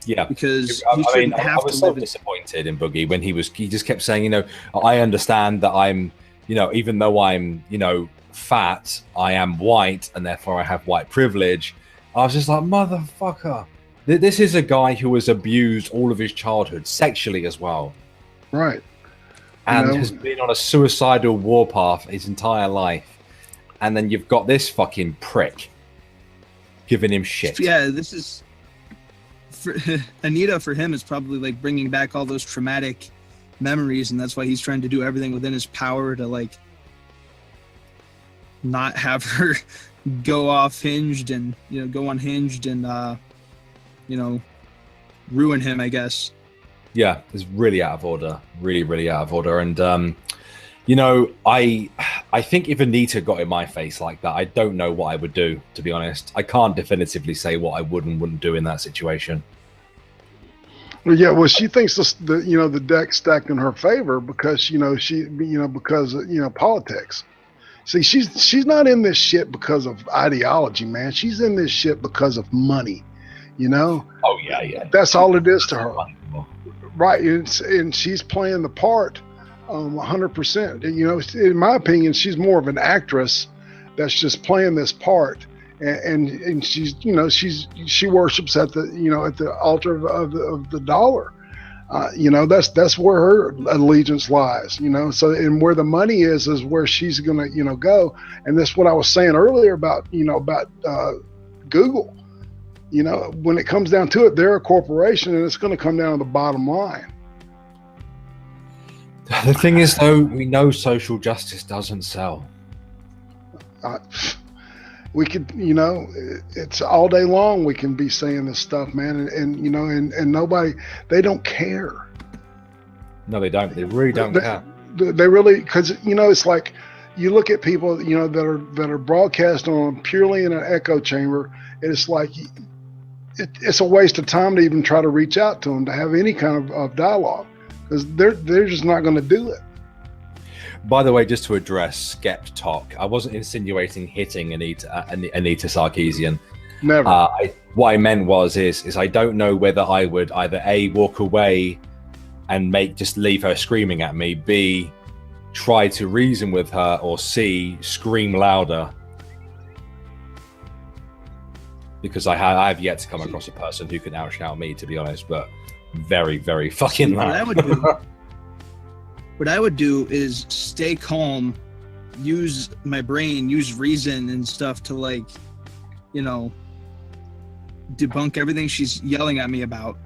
Yeah, because I was so disappointed in Boogie when he just kept saying, you know, I understand that I'm, you know, even though I'm, you know, fat, I am white and therefore I have white privilege. I was just like, motherfucker. This is a guy who was abused all of his childhood, sexually as well. Right. and has been on a suicidal warpath his entire life, and then you've got this fucking prick giving him shit. Yeah, this is Anita. For him, is probably like bringing back all those traumatic memories, and that's why he's trying to do everything within his power to like not have her go off hinged and go unhinged and ruin him, I guess. Yeah, it's really out of order, really out of order. And I think if Anita got in my face like that, I don't know what I would do, to be honest. I can't definitively say what I would and wouldn't do in that situation. Well, yeah, well, she thinks the deck's stacked in her favor because politics. See, she's not in this shit because of ideology, man. She's in this shit because of money, Oh yeah. That's all it is to her, right? And she's playing the part 100%. In my opinion, she's more of an actress that's just playing this part, and she's she worships at the altar of the dollar. That's where her allegiance lies. So, and where the money is where she's gonna go. And that's what I was saying earlier about Google. When it comes down to it, they're a corporation, and it's going to come down to the bottom line. The thing is, though, we know social justice doesn't sell. We could, it's all day long. We can be saying this stuff, man, and nobody, they don't care. No, they don't. They really don't care. They really, because it's like you look at people, that are broadcast on purely in an echo chamber, and it's like it's a waste of time to even try to reach out to them to have any kind of dialogue, because they're just not going to do it. By the way, just to address Skept talk, I wasn't insinuating hitting Anita Sarkeesian. Never. What I meant is I don't know whether I would either A, walk away and just leave her screaming at me, B, try to reason with her, or C, scream louder. Because I have yet to come across a person who can outshout me, to be honest, but very, very fucking loud. What I would do is stay calm, use my brain, use reason and stuff to debunk everything she's yelling at me about.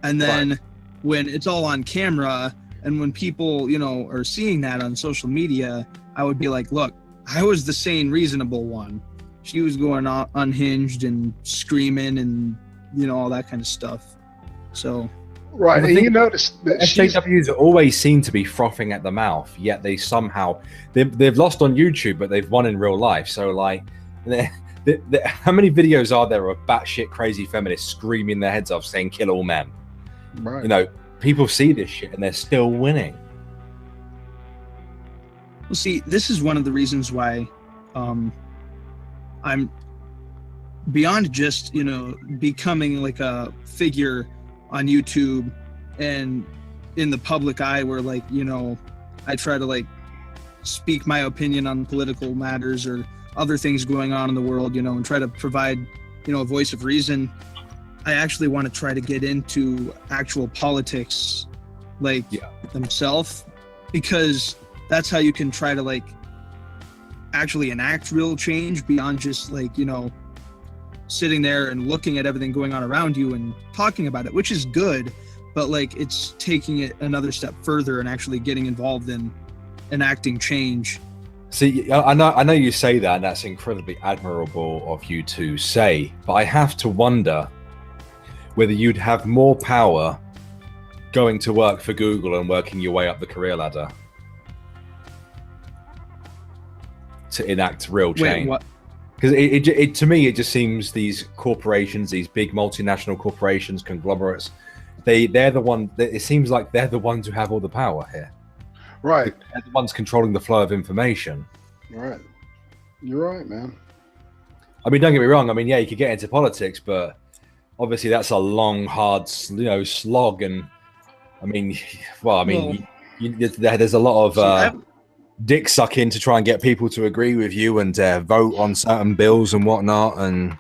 And then when it's all on camera and when people, are seeing that on social media, I would be like, look, I was the sane, reasonable one. She was going unhinged and screaming and, all that kind of stuff. So... Right, and you notice that SJWs always seem to be frothing at the mouth, yet they somehow they've lost on YouTube, but they've won in real life. So like, how many videos are there of batshit crazy feminists screaming their heads off, saying "kill all men"? Right. People see this shit and they're still winning. Well, see, this is one of the reasons why I'm beyond just becoming like a figure on YouTube and in the public eye where I try to speak my opinion on political matters or other things going on in the world, and try to provide, a voice of reason. I actually want to try to get into actual politics themselves, because that's how you can try to actually enact real change beyond just sitting there and looking at everything going on around you and talking about it, which is good, but it's taking it another step further and actually getting involved in enacting change. See, I know you say that, and that's incredibly admirable of you to say, but I have to wonder whether you'd have more power going to work for Google and working your way up the career ladder to enact real change. Wait, what? Because it to me, it just seems these corporations, these big multinational corporations, conglomerates, they're the one. It seems like they're the ones who have all the power here. Right. They're the ones controlling the flow of information. Right. You're right, man. I mean, don't get me wrong. I mean, yeah, you could get into politics, but obviously that's a long, hard, slog. And I mean, there's a lot of dick sucking to try and get people to agree with you and vote on certain bills and whatnot. And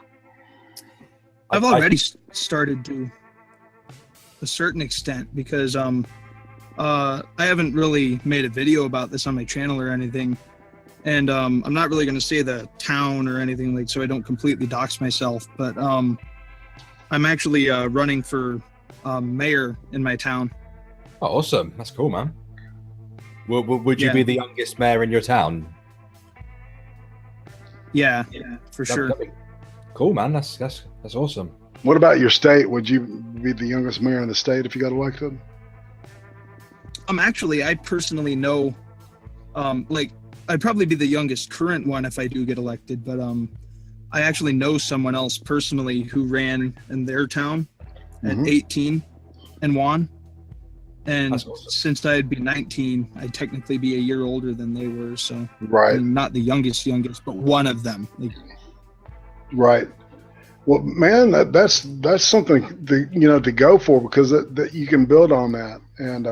I've already started to a certain extent, because I haven't really made a video about this on my channel or anything, and I'm not really going to say the town or anything, like, so I don't completely dox myself. But I'm actually running for mayor in my town. Oh, awesome! That's cool, man. Would you be the youngest mayor in your town? Yeah, for sure. Cool, man. That's awesome. What about your state? Would you be the youngest mayor in the state if you got elected? Actually, I personally know, like, I'd probably be the youngest current one if I do get elected, but I actually know someone else personally who ran in their town at 18 and won. And awesome. Since I'd be 19, I'd technically be a year older than they were. So, right. I mean, not the youngest, but one of them. Like, right. Well, man, that's something to go for, because that you can build on that, and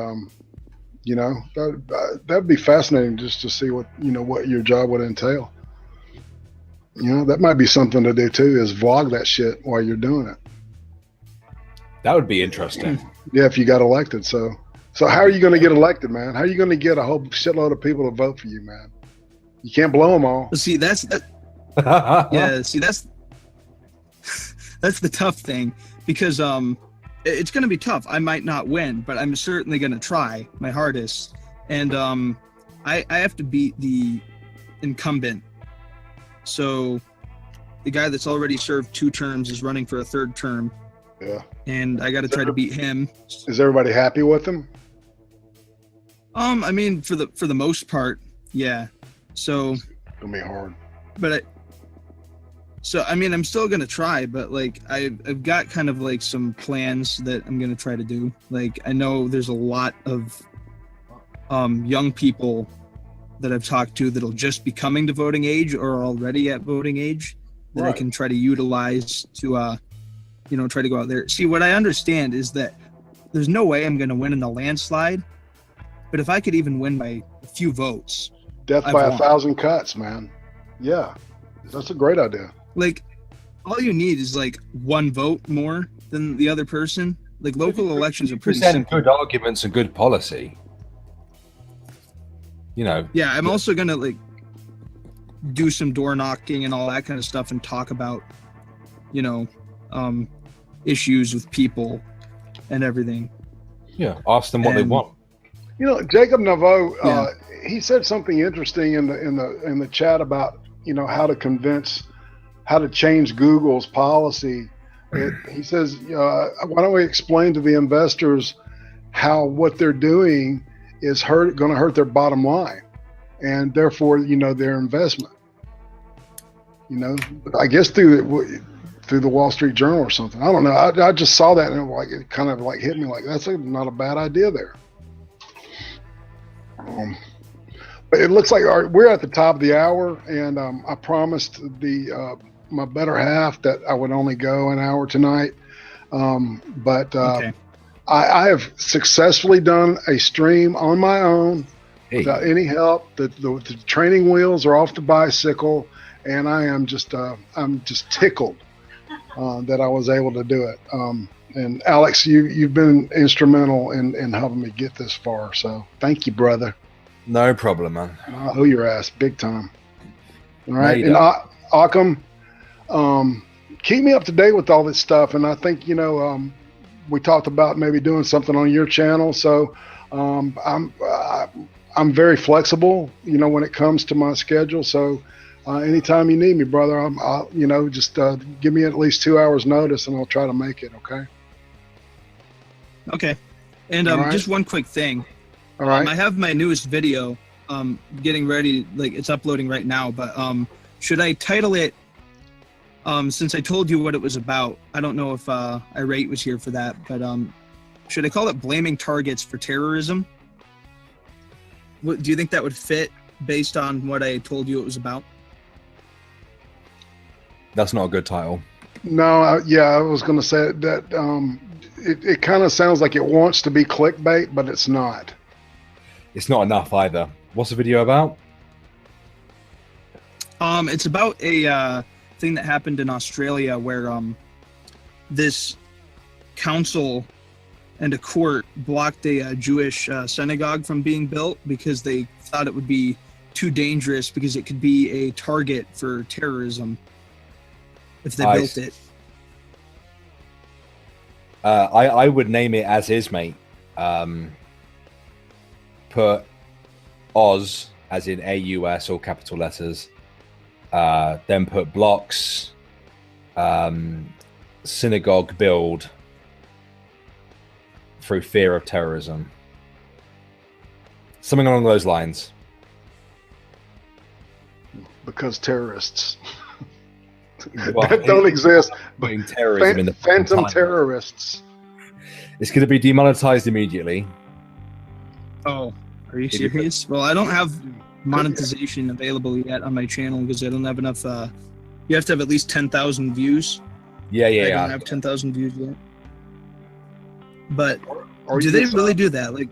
that'd be fascinating just to see what your job would entail. That might be something to do too, is vlog that shit while you're doing it. That would be interesting. Yeah, if you got elected. So how are you going to get elected, man? How are you going to get a whole shitload of people to vote for you, man? You can't blow them all. See, that's the tough thing, because it's going to be tough. I might not win, but I'm certainly going to try my hardest. And I have to beat the incumbent. So the guy that's already served 2 terms is running for a 3rd term. Yeah. And I got to try to beat him. Is everybody happy with him? I mean, for the most part, yeah. So it's gonna be hard. But I'm still gonna try, but like I've got kind of like some plans that I'm gonna try to do. Like, I know there's a lot of young people that I've talked to that'll just be coming to voting age or are already at voting age that I can try to utilize to try to go out there. See, what I understand is that there's no way I'm gonna win in a landslide, but if I could even win by a few votes, death by 1,000 cuts, man. Yeah, that's a great idea. Like, all you need is like 1 vote more than the other person. Like, local elections are pretty simple. Good arguments and good policy. Yeah, I'm also gonna like do some door knocking and all that kind of stuff and talk about, issues with people and everything. Yeah, ask them what they want. Jacob Naveau, he said something interesting in the chat about how to change Google's policy. He says, why don't we explain to the investors how what they're doing is going to hurt their bottom line, and therefore their investment. I guess through the Wall Street Journal or something. I don't know. I just saw that, and it kind of like hit me like that's not a bad idea there. But it looks like we're at the top of the hour, and I promised my better half that I would only go an hour tonight. But okay. I have successfully done a stream on my own without any help. The training wheels are off the bicycle, and I'm just tickled that I was able to do it. And Alex, you've been instrumental in helping me get this far. So thank you, brother. No problem, man. I owe your ass big time. All right. And Occam, keep me up to date with all this stuff. And I think, we talked about maybe doing something on your channel. So I'm very flexible, when it comes to my schedule. So anytime you need me, brother, I'll just give me at least 2 hours notice and I'll try to make it. Okay. Okay. And just one quick thing. All right. I have my newest video getting ready, like it's uploading right now, but should I title it, since I told you what it was about, I don't know if Irate was here for that, but should I call it Blaming Targets for Terrorism? Do you think that would fit based on what I told you it was about? That's not a good title. No, I was going to say that it kind of sounds like it wants to be clickbait, but it's not. It's not enough either. What's the video about? It's about a thing that happened in Australia where this council and a court blocked a Jewish synagogue from being built because they thought it would be too dangerous because it could be a target for terrorism if they built it. I would name it as is, mate. Put Oz as in AUS, all capital letters. Then put blocks, synagogue build through fear of terrorism. Something along those lines. Because terrorists Well, that don't exist. Putting terrorism in the phantom title. terrorists. It's going to be demonetized immediately. Oh, are you serious? Well, I don't have monetization available yet on my channel because I don't have enough. You have to have at least 10,000 views. Yeah. I don't have 10,000 views yet. But Or do you they just, really do that? Like,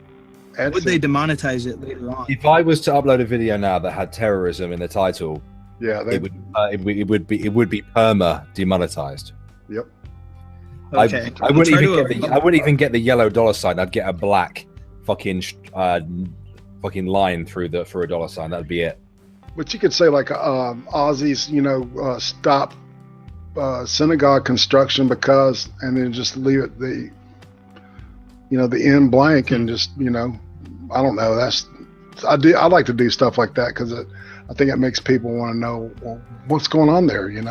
would they AdSense. demonetize it later on? If I was to upload a video now that had terrorism in the title, Yeah, it would be perma demonetized. Yep. Okay. I wouldn't even get the yellow dollar sign. I'd get a black fucking line through for a dollar sign. That'd be it. But you could say like Aussies, stop synagogue construction because, and then just leave it the end blank and just I don't know. I like to do stuff like that because I think it makes people want to know, well, what's going on there. I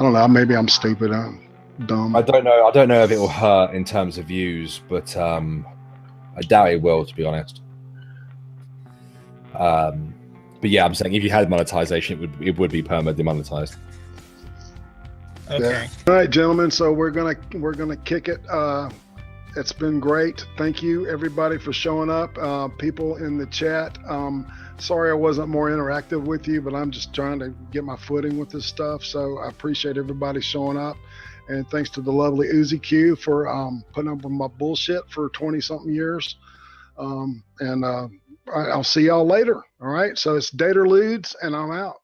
don't know. Maybe I'm stupid. I'm dumb. I don't know if it will hurt in terms of views, but I doubt it will, to be honest. But yeah, I'm saying if you had monetization, it would be perma demonetized. Okay. Yeah. All right, gentlemen. So we're gonna kick it. It's been great. Thank you, everybody, for showing up. People in the chat. Sorry I wasn't more interactive with you, but I'm just trying to get my footing with this stuff. So I appreciate everybody showing up. And thanks to the lovely Uzi Q for putting up with my bullshit for 20-something years. I'll see y'all later. All right. So it's Daterludes, and I'm out.